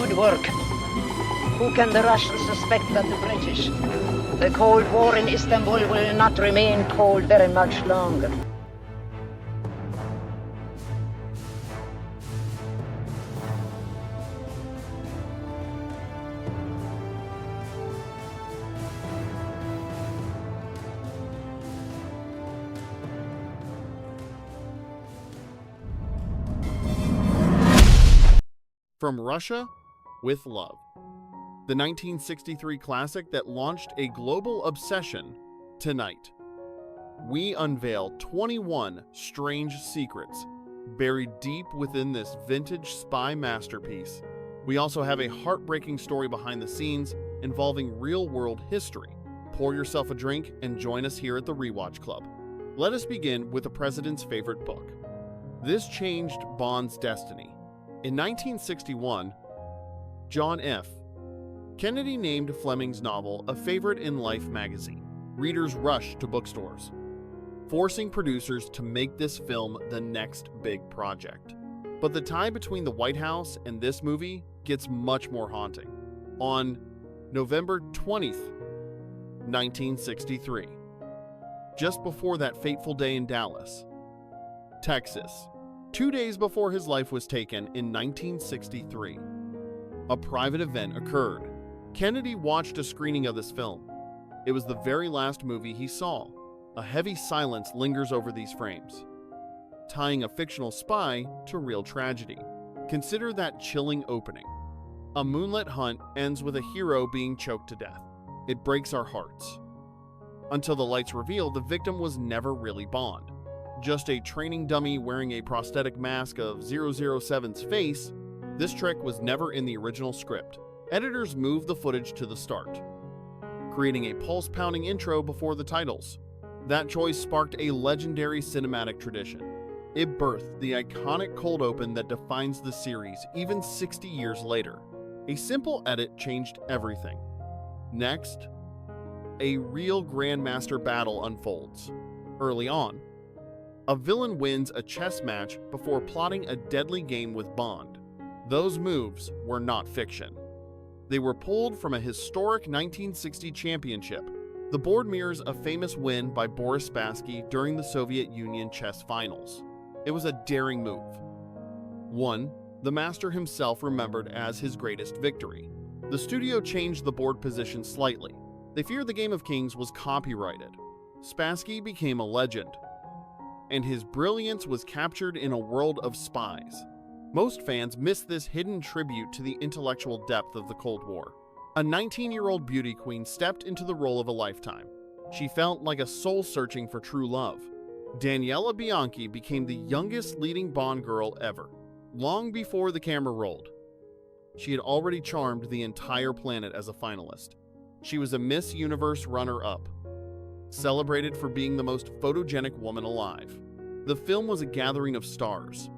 Good work. Who can the Russians suspect but the British? The Cold War in Istanbul will not remain cold very much longer. From Russia with Love, the 1963 classic that launched a global obsession. Tonight, we unveil 21 strange secrets buried deep within this vintage spy masterpiece. We also have a heartbreaking story behind the scenes involving real-world history. Pour yourself a drink and join us here at the Rewatch Club. Let us begin with the president's favorite book. This changed Bond's destiny. In 1961, John F. Kennedy named Fleming's novel a favorite in Life magazine. Readers rushed to bookstores, forcing producers to make this film the next big project. But the tie between the White House and this movie gets much more haunting. On November 20th, 1963, just before that fateful day in Dallas, Texas, 2 days before his life was taken in 1963, a private event occurred. Kennedy watched a screening of this film. It was the very last movie he saw. A heavy silence lingers over these frames, tying a fictional spy to real tragedy. Consider that chilling opening. A moonlit hunt ends with a hero being choked to death. It breaks our hearts. Until the lights reveal the victim was never really Bond. Just a training dummy wearing a prosthetic mask of 007's face. This trick was never in the original script. Editors moved the footage to the start, creating a pulse-pounding intro before the titles. That choice sparked a legendary cinematic tradition. It birthed the iconic cold open that defines the series even 60 years later. A simple edit changed everything. Next, a real Grandmaster battle unfolds. Early on, a villain wins a chess match before plotting a deadly game with Bond. Those moves were not fiction. They were pulled from a historic 1960 championship. The board mirrors a famous win by Boris Spassky during the Soviet Union chess finals. It was a daring move, one the master himself remembered as his greatest victory. The studio changed the board position slightly. They feared the Game of Kings was copyrighted. Spassky became a legend, and his brilliance was captured in a world of spies. Most fans miss this hidden tribute to the intellectual depth of the Cold War. A 19-year-old beauty queen stepped into the role of a lifetime. She felt like a soul searching for true love. Daniela Bianchi became the youngest leading Bond girl ever. Long before the camera rolled, she had already charmed the entire planet as a finalist. She was a Miss Universe runner-up, celebrated for being the most photogenic woman alive. The film was a gathering of stars,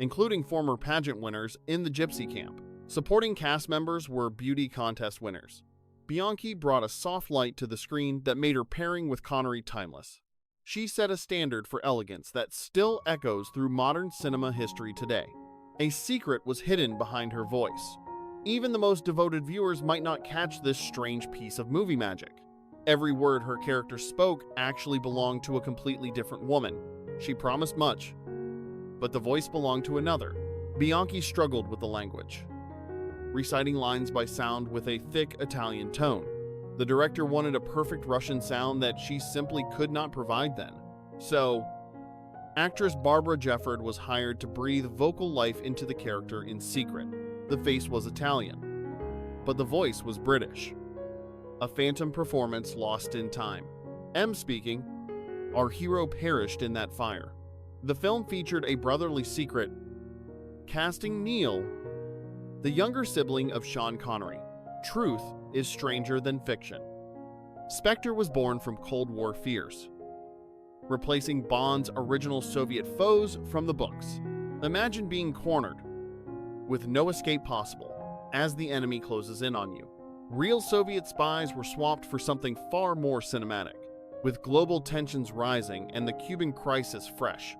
including former pageant winners in the Gypsy Camp. Supporting cast members were beauty contest winners. Bianchi brought a soft light to the screen that made her pairing with Connery timeless. She set a standard for elegance that still echoes through modern cinema history today. A secret was hidden behind her voice. Even the most devoted viewers might not catch this strange piece of movie magic. Every word her character spoke actually belonged to a completely different woman. She promised much, but the voice belonged to another. Bianchi struggled with the language, reciting lines by sound with a thick Italian tone. The director wanted a perfect Russian sound that she simply could not provide then. So, actress Barbara Jefford was hired to breathe vocal life into the character in secret. The face was Italian, but the voice was British. A phantom performance lost in time. M speaking, our hero perished in that fire. The film featured a brotherly secret, casting Neil, the younger sibling of Sean Connery. Truth is stranger than fiction. Spectre was born from Cold War fears, replacing Bond's original Soviet foes from the books. Imagine being cornered, with no escape possible, as the enemy closes in on you. Real Soviet spies were swapped for something far more cinematic, with global tensions rising and the Cuban crisis fresh.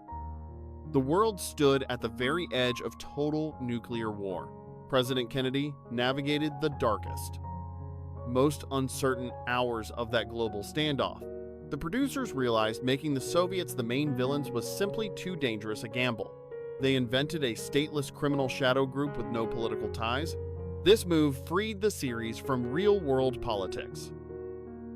The world stood at the very edge of total nuclear war. President Kennedy navigated the darkest, most uncertain hours of that global standoff. The producers realized making the Soviets the main villains was simply too dangerous a gamble. They invented a stateless criminal shadow group with no political ties. This move freed the series from real-world politics,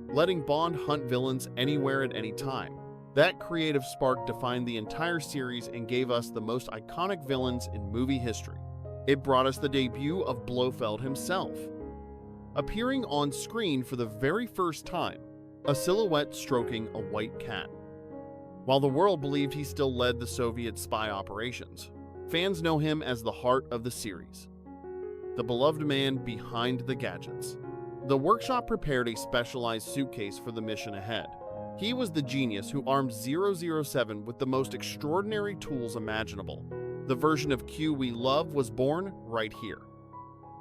letting Bond hunt villains anywhere at any time. That creative spark defined the entire series and gave us the most iconic villains in movie history. It brought us the debut of Blofeld himself, appearing on screen for the very first time, a silhouette stroking a white cat. While the world believed he still led the Soviet spy operations, fans know him as the heart of the series, the beloved man behind the gadgets. The workshop prepared a specialized suitcase for the mission ahead. He was the genius who armed 007 with the most extraordinary tools imaginable. The version of Q we love was born right here,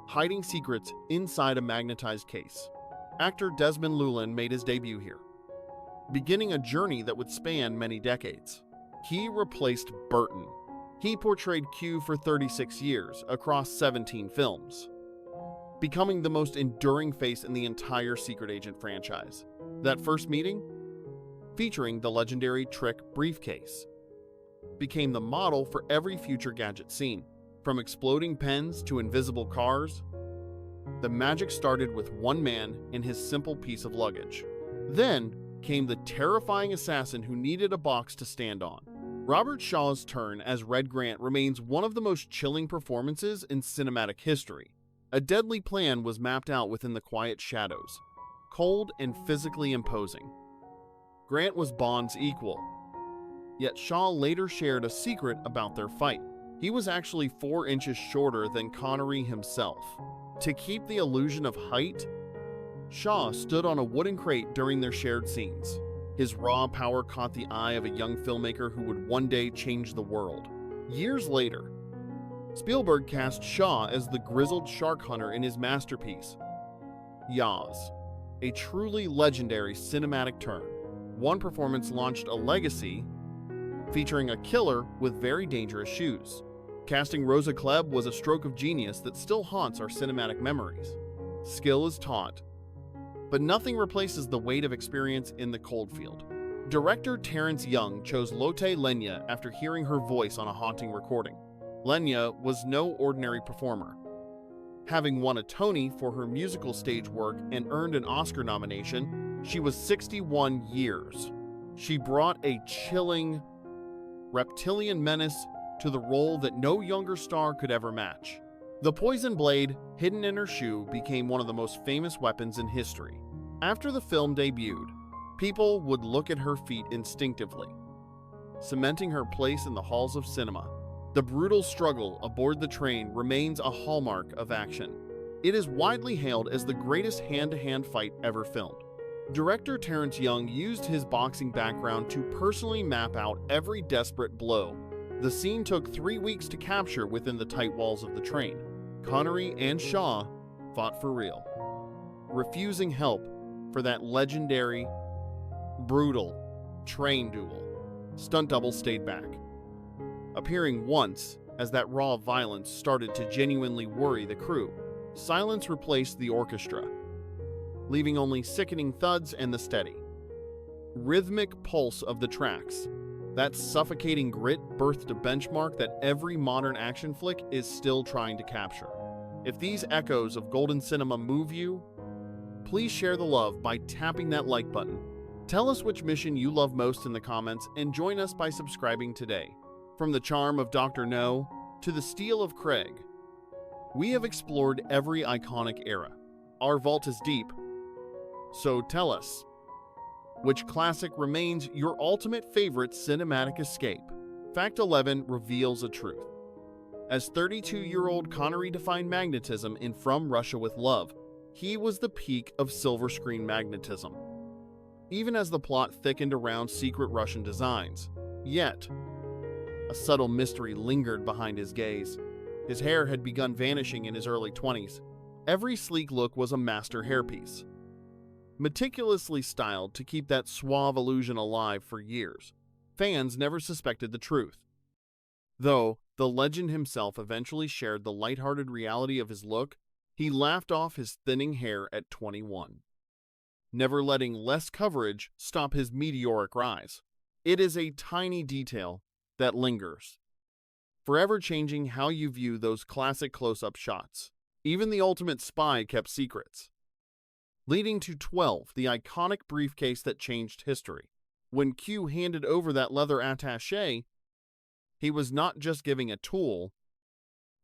hiding secrets inside a magnetized case. Actor Desmond Llewelyn made his debut here, beginning a journey that would span many decades. He replaced Burton. He portrayed Q for 36 years across 17 films, becoming the most enduring face in the entire Secret Agent franchise. That first meeting, featuring the legendary trick Briefcase, became the model for every future gadget scene. From exploding pens to invisible cars, the magic started with one man and his simple piece of luggage. Then came the terrifying assassin who needed a box to stand on. Robert Shaw's turn as Red Grant remains one of the most chilling performances in cinematic history. A deadly plan was mapped out within the quiet shadows, cold and physically imposing. Grant was Bond's equal, yet Shaw later shared a secret about their fight. He was actually 4 inches shorter than Connery himself. To keep the illusion of height, Shaw stood on a wooden crate during their shared scenes. His raw power caught the eye of a young filmmaker who would one day change the world. Years later, Spielberg cast Shaw as the grizzled shark hunter in his masterpiece, Yaz, a truly legendary cinematic turn. One performance launched a legacy featuring a killer with very dangerous shoes. Casting Rosa Klebb was a stroke of genius that still haunts our cinematic memories. Skill is taught, but nothing replaces the weight of experience in the cold field. Director Terrence Young chose Lotte Lenya after hearing her voice on a haunting recording. Lenya was no ordinary performer. Having won a Tony for her musical stage work and earned an Oscar nomination, she was 61 years. She brought a chilling, reptilian menace to the role that no younger star could ever match. The poison blade, hidden in her shoe, became one of the most famous weapons in history. After the film debuted, people would look at her feet instinctively, cementing her place in the halls of cinema. The brutal struggle aboard the train remains a hallmark of action. It is widely hailed as the greatest hand-to-hand fight ever filmed. Director Terrence Young used his boxing background to personally map out every desperate blow. The scene took 3 weeks to capture within the tight walls of the train. Connery and Shaw fought for real, refusing help for that legendary, brutal train duel. Stunt double stayed back, appearing once as that raw violence started to genuinely worry the crew. Silence replaced the orchestra, leaving only sickening thuds and the steady, rhythmic pulse of the tracks. That suffocating grit birthed a benchmark that every modern action flick is still trying to capture. If these echoes of golden cinema move you, please share the love by tapping that like button. Tell us which mission you love most in the comments and join us by subscribing today. From the charm of Dr. No to the steel of Craig, we have explored every iconic era. Our vault is deep, so tell us, which classic remains your ultimate favorite cinematic escape? Fact 11 reveals a truth. As 32-year-old Connery defined magnetism in From Russia with Love, he was the peak of silver screen magnetism, even as the plot thickened around secret Russian designs. Yet, a subtle mystery lingered behind his gaze. His hair had begun vanishing in his early 20s. Every sleek look was a master hairpiece, meticulously styled to keep that suave illusion alive for years. Fans never suspected the truth, though The legend himself eventually shared the lighthearted reality of his look. He laughed off his thinning hair at 21, never letting less coverage stop his meteoric rise. It is a tiny detail that lingers, forever changing how you view those classic close-up shots. Even the ultimate spy kept secrets. Leading to 12, the iconic briefcase that changed history. When Q handed over that leather attaché, he was not just giving a tool,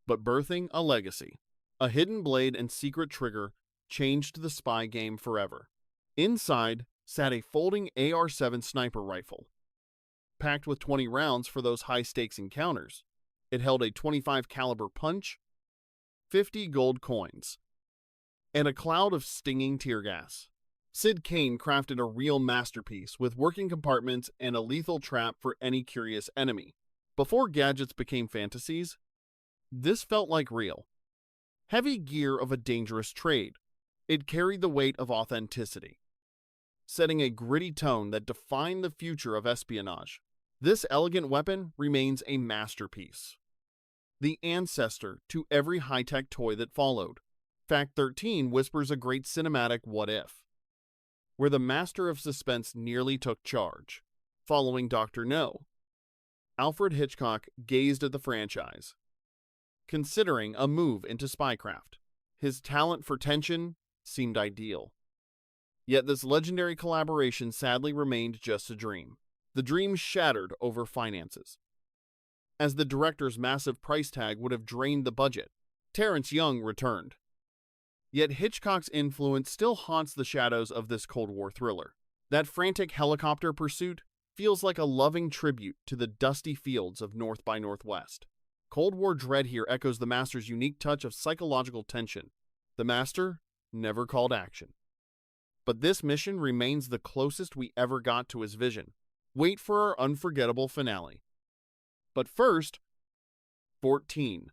but birthing a legacy. A hidden blade and secret trigger changed the spy game forever. Inside sat a folding AR-7 sniper rifle, packed with 20 rounds for those high-stakes encounters. It held a .25 caliber punch, 50 gold coins, and a cloud of stinging tear gas. Sid Kane crafted a real masterpiece with working compartments and a lethal trap for any curious enemy. Before gadgets became fantasies, this felt like real. Heavy gear of a dangerous trade. It carried the weight of authenticity, setting a gritty tone that defined the future of espionage. This elegant weapon remains a masterpiece, the ancestor to every high-tech toy that followed. Fact 13 whispers a great cinematic what-if, where the master of suspense nearly took charge. Following Dr. No, Alfred Hitchcock gazed at the franchise, considering a move into spycraft. His talent for tension seemed ideal. Yet this legendary collaboration sadly remained just a dream. The dream shattered over finances, as the director's massive price tag would have drained the budget. Terrence Young returned. Yet Hitchcock's influence still haunts the shadows of this Cold War thriller. That frantic helicopter pursuit feels like a loving tribute to the dusty fields of North by Northwest. Cold War dread here echoes the Master's unique touch of psychological tension. The Master never called action, but this mission remains the closest we ever got to his vision. Wait for our unforgettable finale. But first, 14.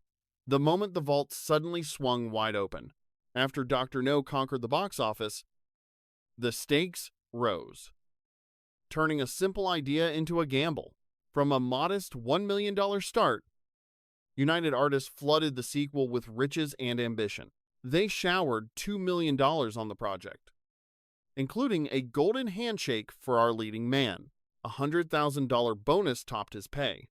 The moment the vault suddenly swung wide open. After Dr. No conquered the box office, the stakes rose, turning a simple idea into a gamble. From a modest $1 million start, United Artists flooded the sequel with riches and ambition. They showered $2 million on the project, including a golden handshake for our leading man. A $100,000 bonus topped his pay,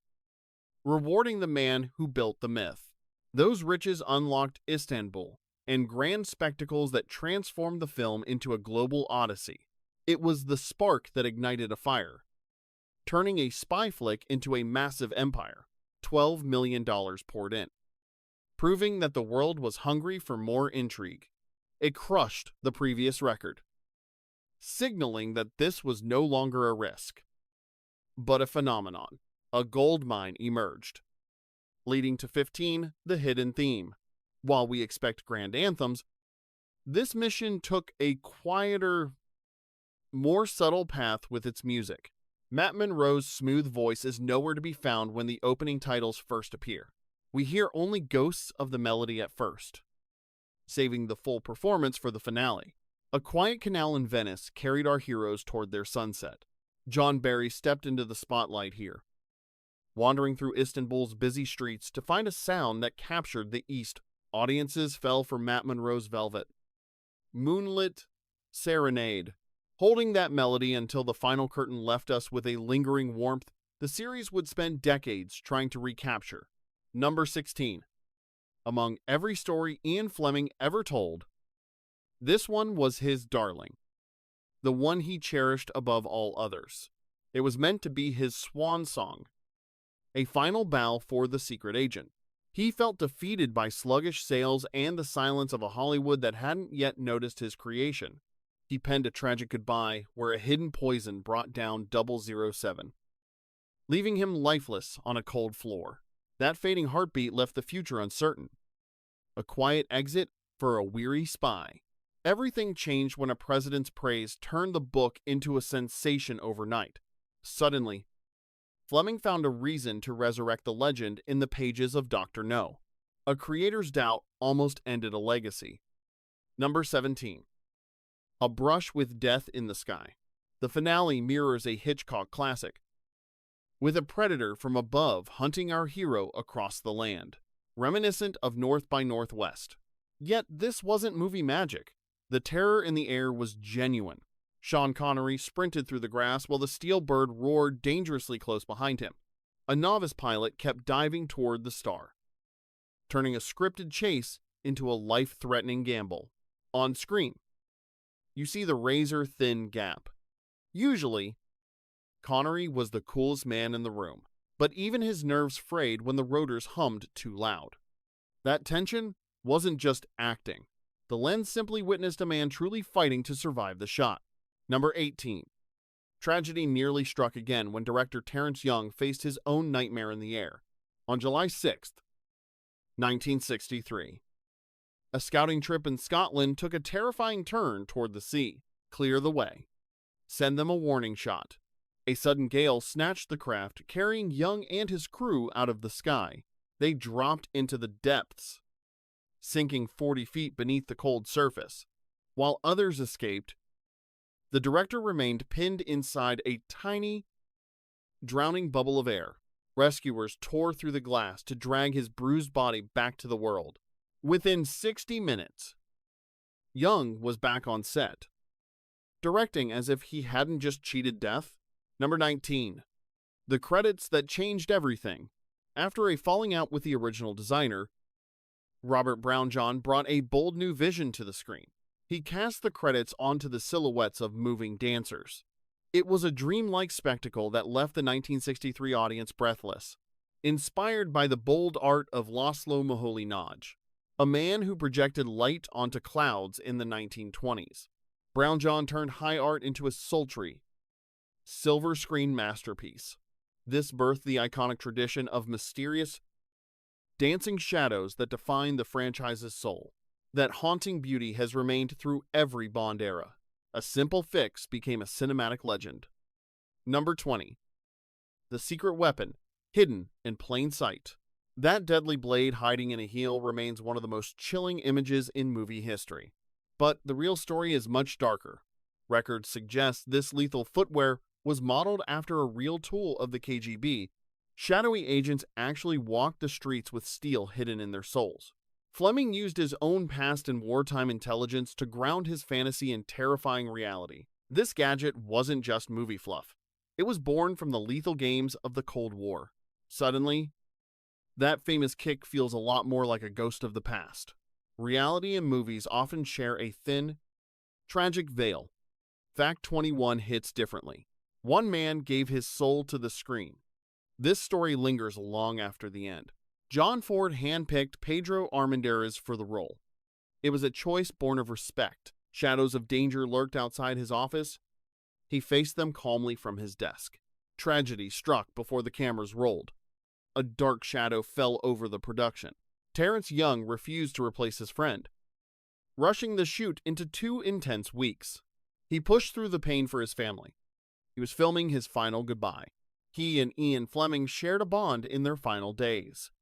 rewarding the man who built the myth. Those riches unlocked Istanbul and grand spectacles that transformed the film into a global odyssey. It was the spark that ignited a fire, turning a spy flick into a massive empire. $12 million poured in, proving that the world was hungry for more intrigue. It crushed the previous record, signaling that this was no longer a risk, but a phenomenon. A gold mine emerged, leading to 15, the hidden theme. While we expect grand anthems, this mission took a quieter, more subtle path with its music. Matt Monroe's smooth voice is nowhere to be found when the opening titles first appear. We hear only ghosts of the melody at first, saving the full performance for the finale. A quiet canal in Venice carried our heroes toward their sunset. John Barry stepped into the spotlight here, wandering through Istanbul's busy streets to find a sound that captured the East. Audiences fell for Matt Monroe's Velvet, Moonlit Serenade. Holding that melody until the final curtain left us with a lingering warmth the series would spend decades trying to recapture. Number 16. Among every story Ian Fleming ever told, this one was his darling, the one he cherished above all others. It was meant to be his swan song, a final bow for the secret agent. He felt defeated by sluggish sales and the silence of a Hollywood that hadn't yet noticed his creation. He penned a tragic goodbye where a hidden poison brought down 007, leaving him lifeless on a cold floor. That fading heartbeat left the future uncertain. A quiet exit for a weary spy. Everything changed when a president's praise turned the book into a sensation overnight. Suddenly, Fleming found a reason to resurrect the legend in the pages of Dr. No. A creator's doubt almost ended a legacy. Number 17. A Brush with Death in the Sky. The finale mirrors a Hitchcock classic, with a predator from above hunting our hero across the land, reminiscent of North by Northwest. Yet this wasn't movie magic. The terror in the air was genuine. Sean Connery sprinted through the grass while the steel bird roared dangerously close behind him. A novice pilot kept diving toward the star, turning a scripted chase into a life-threatening gamble. On screen, you see the razor-thin gap. Usually, Connery was the coolest man in the room, but even his nerves frayed when the rotors hummed too loud. That tension wasn't just acting. The lens simply witnessed a man truly fighting to survive the shot. Number 18. Tragedy nearly struck again when director Terrence Young faced his own nightmare in the air. On July 6, 1963. A scouting trip in Scotland took a terrifying turn toward the sea. Clear the way. Send them a warning shot. A sudden gale snatched the craft, carrying Young and his crew out of the sky. They dropped into the depths, sinking 40 feet beneath the cold surface. While others escaped, the director remained pinned inside a tiny, drowning bubble of air. Rescuers tore through the glass to drag his bruised body back to the world. Within 60 minutes, Young was back on set, directing as if he hadn't just cheated death. Number 19. The credits that changed everything. After a falling out with the original designer, Robert Brownjohn brought a bold new vision to the screen. He cast the credits onto the silhouettes of moving dancers. It was a dreamlike spectacle that left the 1963 audience breathless, inspired by the bold art of Laszlo Moholy-Nagy, a man who projected light onto clouds in the 1920s. Brownjohn turned high art into a sultry, silver screen masterpiece. This birthed the iconic tradition of mysterious, dancing shadows that define the franchise's soul. That haunting beauty has remained through every Bond era. A simple fix became a cinematic legend. Number 20. The secret weapon, hidden in plain sight. That deadly blade hiding in a heel remains one of the most chilling images in movie history. But the real story is much darker. Records suggest this lethal footwear was modeled after a real tool of the KGB. Shadowy agents actually walked the streets with steel hidden in their soles. Fleming used his own past and wartime intelligence to ground his fantasy in terrifying reality. This gadget wasn't just movie fluff. It was born from the lethal games of the Cold War. Suddenly, that famous kick feels a lot more like a ghost of the past. Reality and movies often share a thin, tragic veil. Fact 21 hits differently. One man gave his soul to the screen. This story lingers long after the end. John Ford handpicked Pedro Armendariz for the role. It was a choice born of respect. Shadows of danger lurked outside his office. He faced them calmly from his desk. Tragedy struck before the cameras rolled. A dark shadow fell over the production. Terrence Young refused to replace his friend, rushing the shoot into 2 intense weeks. He pushed through the pain for his family. He was filming his final goodbye. He and Ian Fleming shared a bond in their final days.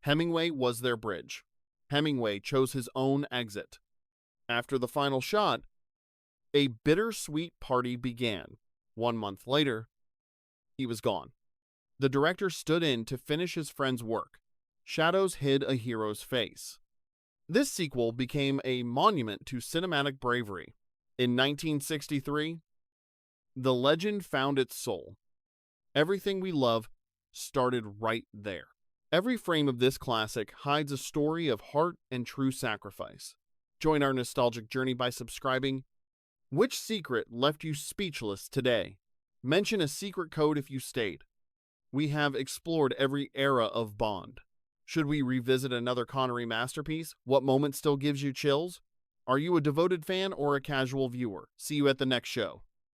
Hemingway was their bridge. Hemingway chose his own exit. After the final shot, a bittersweet party began. 1 month later, he was gone. The director stood in to finish his friend's work. Shadows hid a hero's face. This sequel became a monument to cinematic bravery. In 1963, the legend found its soul. Everything we love started right there. Every frame of this classic hides a story of heart and true sacrifice. Join our nostalgic journey by subscribing. Which secret left you speechless today? Mention a secret code if you stayed. We have explored every era of Bond. Should we revisit another Connery masterpiece? What moment still gives you chills? Are you a devoted fan or a casual viewer? See you at the next show.